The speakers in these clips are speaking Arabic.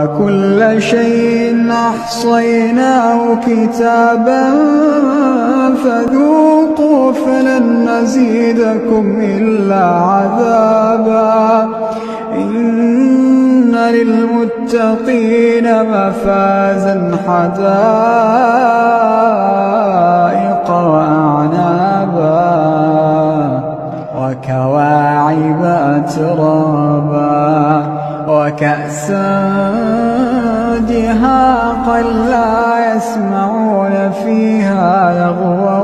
وكل شيء أحصيناه كتابا فذوقوا فلن نزيدكم إلا عذابا إن للمتقين مفازا حدائق وأعنابا وكواعب أترابا وكأسا دهاقا لا يسمعون فيها لغوا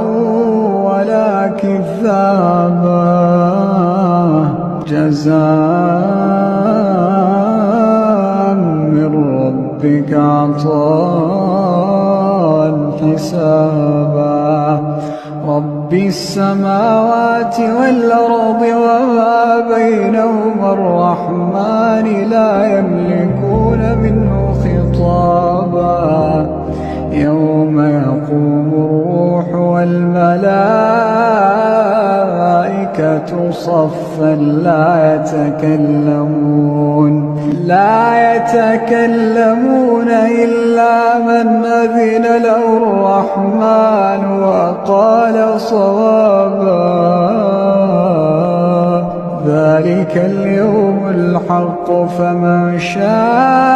ولا كذابا جزاء من ربك عطاء حسابا رب السماوات والأرض وما بينهما الرحمن لا يملكون منه خطابا يوم يقوم الروح والملائكة صفا لا يتكلمون إلا من أذن له الرحمن وقال صوابا ذلك اليوم الحق فمن شاء